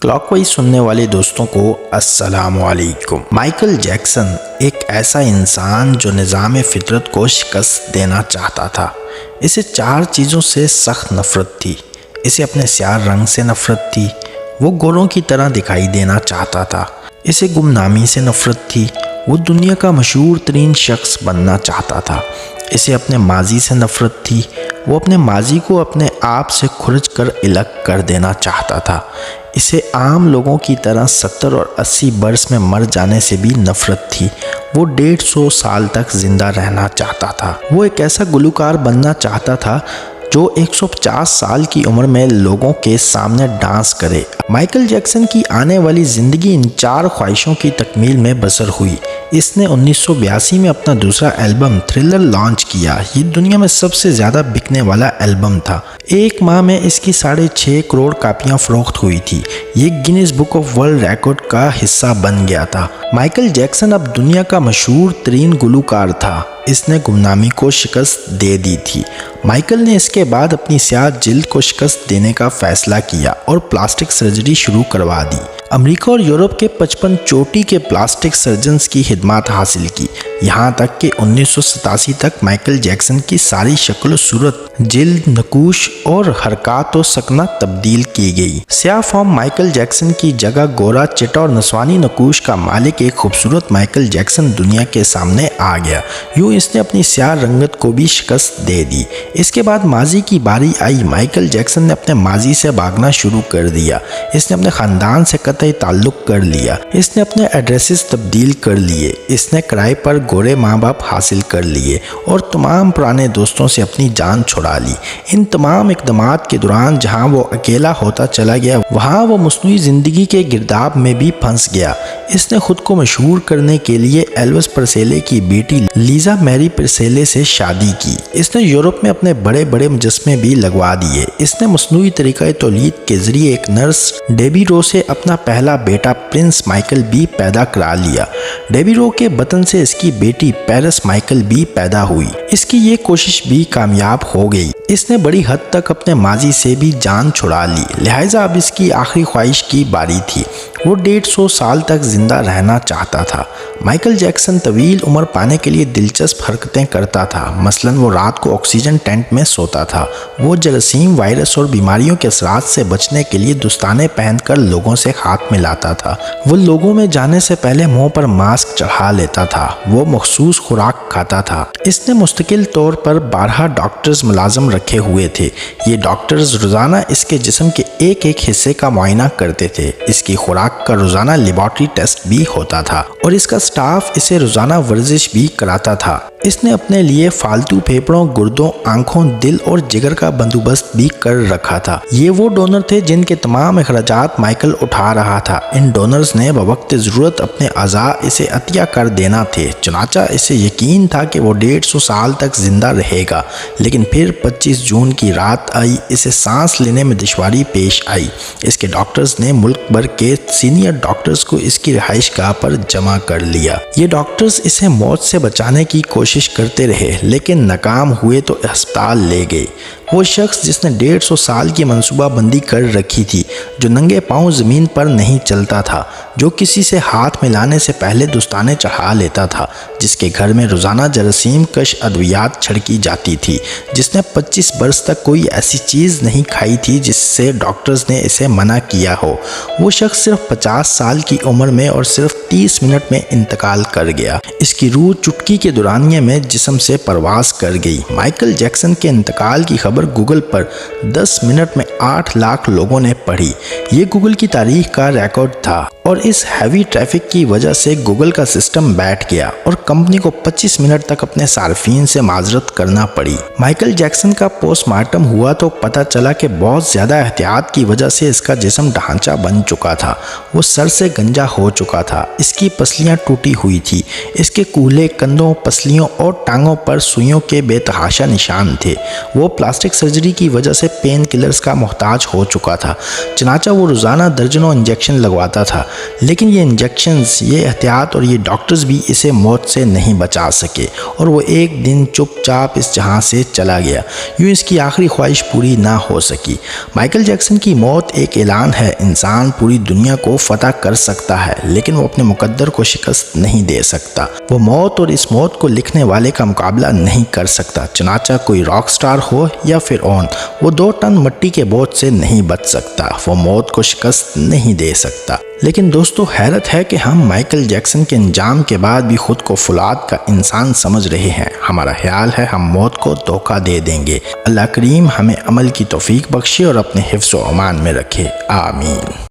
Clock wise सुनने वाले दोस्तों को अस्सलाम वालेकुम। माइकल जैक्सन एक ऐसा इंसान जो निज़ाम फितरत को शिकस्त देना चाहता था। इसे चार चीज़ों से सख्त नफ़रत थी। इसे अपने स्याह रंग से नफ़रत थी, वो गोरों की तरह दिखाई देना चाहता था। इसे गुमनामी से नफ़रत थी, वो दुनिया का मशहूर तरीन शख्स बनना चाहता था। इसे अपने माजी से नफ़रत थी, वो अपने माजी को अपने आप से खुरच कर अलग कर देना चाहता था। इसे आम लोगों की तरह 70 और 80 बरस में मर जाने से भी नफ़रत थी। वो 150 साल तक ज़िंदा रहना चाहता था। वो एक ऐसा गुलकार बनना चाहता था जो 150 साल की उम्र में लोगों के सामने डांस करे। माइकल जैक्सन की आने वाली ज़िंदगी इन चार ख्वाहिशों की तकमील में बसर हुई। इसने 1982 में अपना दूसरा एल्बम थ्रिलर लॉन्च किया। ये दुनिया में सबसे ज़्यादा बिकने वाला एल्बम था। एक माह में इसकी 6.5 करोड़ कापियाँ फ़रोख्त हुई थी। ये Guinness book of world record का हिस्सा बन गया था। माइकल जैक्सन अब दुनिया का मशहूर तरीन गुलकार था। इसने गुमनामी को शिकस्त दे दी थी। माइकल ने इसके बाद अपनी स्याह जिल्द को शिकस्त देने का फैसला किया और प्लास्टिक सर्जरी शुरू करवा दी। अमेरिका और यूरोप के 55 चोटी के प्लास्टिक सर्जन्स की खिदमत हासिल की। यहाँ तक कि 1987 तक माइकल जैक्सन की सारी शक्ल सूरत, जिल्द, नकूश और हरकत व सकना तब्दील की गई। स्याह फॉर्म माइकल जैक्सन की जगह गोरा, चिट्टा और नस्वानी नकूश का मालिक एक खूबसूरत माइकल जैक्सन दुनिया के सामने आ गया। यूँ इसने अपनी स्याह रंगत को भी शिकस्त दे दी। इसके बाद माजी की बारी आई। माइकल जैक्सन ने अपने माजी से भागना शुरू कर दिया। इसने अपने ख़ानदान से कतई ताल्लुक़ कर लिया। इसने अपने एड्रेसेस तब्दील कर लिए। इसने किराए पर गोरे माँ बाप हासिल कर लिए और तमाम पुराने दोस्तों से अपनी जान छुड़ा ली। इन तमाम इक़दामात के दौरान जहाँ वो अकेला होता चला गया, वहाँ वो मस्नूई ज़िंदगी के गिरदाब में भी फंस गया। इसने खुद को मशहूर करने के लिए एल्विस प्रेस्ले की बेटी लीज़ा मैरी प्रेस्ले से शादी की। इसने यूरोप में अपने बड़े बड़े मुजस्मे भी लगवा दिए। इसने मस्नूई तरीक़े तौलीद के ज़रिए एक नर्स डेबी रो से अपना पहला बेटा प्रिंस माइकल भी पैदा करा लिया। डेबी रो के बतन से इसकी बेटी पेरिस माइकल भी पैदा हुई। इसकी ये कोशिश भी कामयाब हो गई। इसने बड़ी हद तक अपने माजी से भी जान छुड़ा ली, लिहाजा अब इसकी आखिरी ख्वाहिश की बारी थी। वो 150 साल तक जिंदा रहना चाहता था। माइकल जैक्सन तवील उम्र पाने के लिए दिलचस्प हरकतें करता था। मसलन वो रात को ऑक्सीजन टेंट में सोता था। वो जरासीम, वायरस और बीमारियों के असरात से बचने के लिए दस्ताने पहनकर लोगों से हाथ मिलाता था। वो लोगों में जाने से पहले मुंह पर मास्क चढ़ा लेता था। वो मखसूस खुराक खाता था। इसने मुस्तकिल तौर पर 12 डॉक्टर्स मुलाजम रखे हुए थे। ये डॉक्टर्स रोज़ाना इसके जिस्म के एक एक हिस्से का मुआयना करते थे। इसकी खुराक का रोज़ाना लेबॉर्ट्री टेस्ट भी होता था और इसका स्टाफ इसे रोज़ाना वर्जिश भी कराता था। इसने अपने लिए फालतू फेफड़ों, गुर्दों, आंखों, दिल और जिगर का बंदोबस्त भी कर रखा था। ये वो डोनर थे जिनके तमाम अखराजात माइकल उठा रहा था। इन डोनर्स ने बवक्त ज़रूरत अपने अज़ा इसे अतिया कर देना थे। चुनाचा इसे यकीन था कि वो 150 साल तक जिंदा रहेगा। लेकिन फिर 25 जून की रात आई। इसे सांस लेने में दुश्वारी पेश आई। इसके डॉक्टर्स ने मुल्क भर के सीनियर डॉक्टर्स को इसकी रिहाइश गाह पर जमा कर लिया। ये डॉक्टर्स इसे मौत से बचाने की कोशिश करते रहे, लेकिन नाकाम हुए तो अस्पताल ले गए। वो शख्स जिसने 150 साल की मनसूबाबंदी कर रखी थी, जो नंगे पांव ज़मीन पर नहीं चलता था, जो किसी से हाथ मिलाने से पहले दस्ताने चढ़ा लेता था, जिसके घर में रोज़ाना जरासीम कश अद्वियात छिड़की जाती थी, जिसने 25 बरस तक कोई ऐसी चीज़ नहीं खाई थी जिससे डॉक्टर्स ने इसे मना किया हो। वो शख्स सिर्फ 50 साल की उम्र में और सिर्फ 30 मिनट में इंतकाल कर गया। इसकी रूह चुटकी के दौरानिये में जिस्म से परवास कर गई। माइकल जैक्सन के इंतकाल की खबर गूगल पर 10 मिनट में 8 लाख लोगों ने पढ़ी। ये गूगल की तारीख का रिकॉर्ड था और इस हैवी ट्रैफिक की वजह से गूगल का सिस्टम बैठ गया और कंपनी को 25 मिनट तक अपने सार्फिन से माजरत करना पड़ी। माइकल जैक्सन का पोस्टमार्टम हुआ तो पता चला कि बहुत ज़्यादा एहतियात की वजह से इसका जिस्म ढांचा बन चुका था। वो सर से गंजा हो चुका था। इसकी पसलियाँ टूटी हुई थी। इसके कूल्हे, कंधों, पसलियों और टांगों पर सुइयों के बेतहाशा निशान थे। वो प्लास्टिक सर्जरी की वजह से पेन किलर्स का मोहताज हो चुका था। चनाचा वो रोज़ाना दर्जनों इंजेक्शन लगवाता था। لیکن یہ انجیکشنز، یہ احتیاط اور یہ ڈاکٹرز بھی اسے موت سے نہیں بچا سکے اور وہ ایک دن چپ چاپ اس جہاں سے چلا گیا۔ یوں اس کی آخری خواہش پوری نہ ہو سکی۔ مائیکل جیکسن کی موت ایک اعلان ہے، انسان پوری دنیا کو فتح کر سکتا ہے لیکن وہ اپنے مقدر کو شکست نہیں دے سکتا۔ وہ موت اور اس موت کو لکھنے والے کا مقابلہ نہیں کر سکتا، چنانچہ کوئی راک سٹار ہو یا فرعون، وہ 2 ٹن مٹی کے بوجھ سے نہیں بچ سکتا، وہ موت کو شکست نہیں دے سکتا۔ لیکن دوستو، حیرت ہے کہ ہم مائیکل جیکسن کے انجام کے بعد بھی خود کو فولاد کا انسان سمجھ رہے ہیں۔ ہمارا خیال ہے ہم موت کو دھوکہ دے دیں گے۔ اللہ کریم ہمیں عمل کی توفیق بخشے اور اپنے حفظ و امان میں رکھے، آمین۔